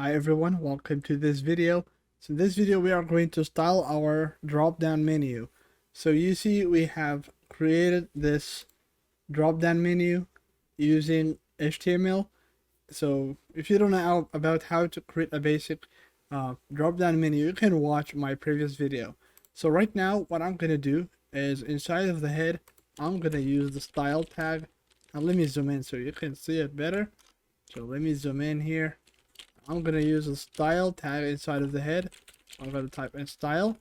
Hi everyone, welcome to this video. So in this video we are going to style our drop down menu. So you see we have created this drop down menu using HTML. So if you don't know about how to create a basic drop down menu, you can watch my previous video. So right now what I'm gonna do is inside of the head I'm gonna use the style tag, and let me zoom in so you can see it better. So let me zoom in here. I'm gonna use a style tag inside of the head. I'm gonna type in style,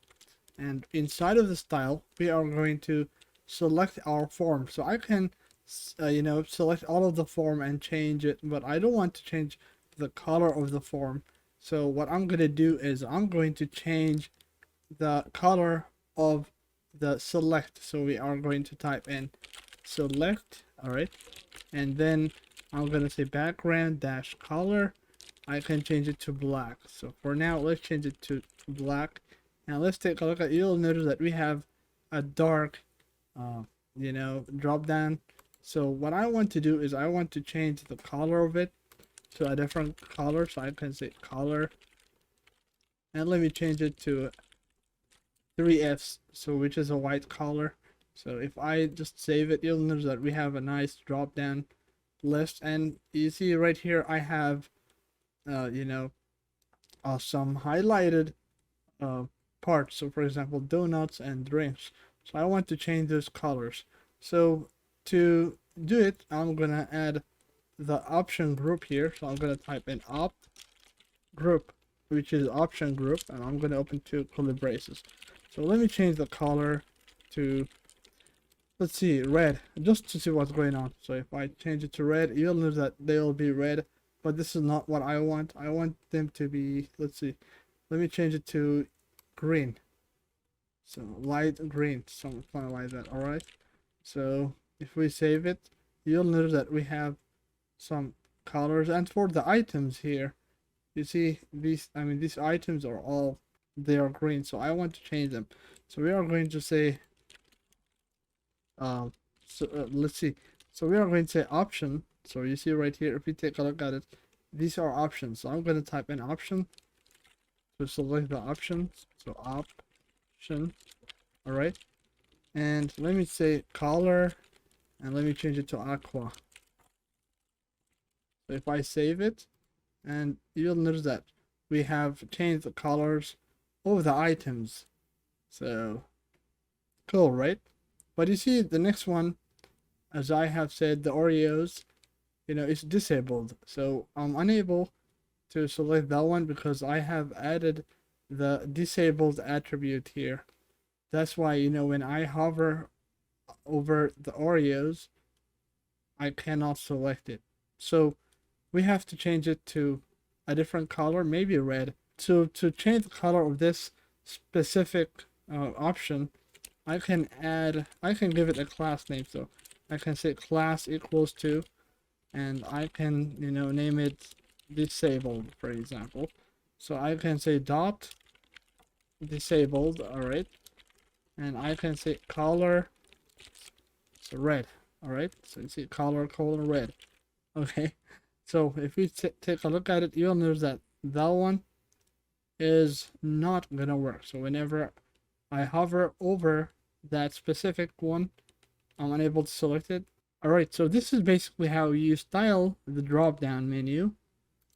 and inside of the style we are going to select our form. So I can select all of the form and change it, but I don't want to change the color of the form. So what I'm gonna do is I'm going to change the color of the select. So we are going to type in select, all right, and then I'm gonna say background dash color. I can change it to black. So for now, let's change it to black. Now let's take a look at. You'll notice that we have a dark, drop down. So what I want to do is I want to change the color of it to a different color. So I can say color, and let me change it to 3Fs. So which is a white color. So if I just save it, you'll notice that we have a nice drop down list. And you see right here, I have some highlighted parts. So for example, donuts and drinks. So I want to change those colors. So to do it, I'm gonna add the option group here. So I'm gonna type in op group, which is option group, and I'm gonna open two curly braces. So let me change the color to, let's see, red, just to see what's going on. So if I change it to red, you'll notice that they'll be red, but this is not what I want. I want them to be, let's see, let me change it to green. So light green, something like that. All right. So if we save it, you'll notice that we have some colors. And for the items here, you see these items are all, they are green. So I want to change them. So we are going to say, let's see. So we are going to say option. So you see right here, if we take a look at it, these are options. So I'm going to type in option to select the options. So option, all right. And let me say color, and let me change it to aqua. So if I save it, and you'll notice that we have changed the colors of the items. So cool, right? But you see the next one, as I have said, the Oreos, it's disabled. So I'm unable to select that one because I have added the disabled attribute here. That's why, when I hover over the Oreos, I cannot select it. So we have to change it to a different color, maybe red. So to change the color of this specific option, I can give it a class name. So I can say class equals to, and I can, name it disabled, for example. So I can say dot disabled, all right. And I can say color, so red, all right. So you see color colon red, okay. So if we take a look at it, you'll notice that that one is not gonna work. So whenever I hover over that specific one, I'm unable to select it. Alright, so this is basically how you style the drop down menu.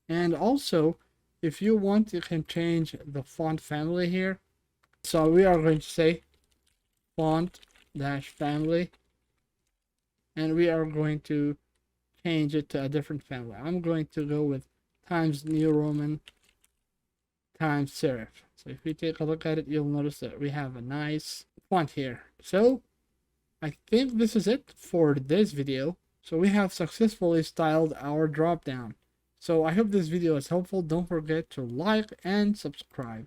And also, if you want, you can change the font family here. So we are going to say font dash family, and we are going to change it to a different family. I'm going to go with Times New Roman Times Serif. So if we take a look at it, you'll notice that we have a nice font here. So I think this is it for this video. So we have successfully styled our drop down. So I hope this video is helpful. Don't forget to like and subscribe.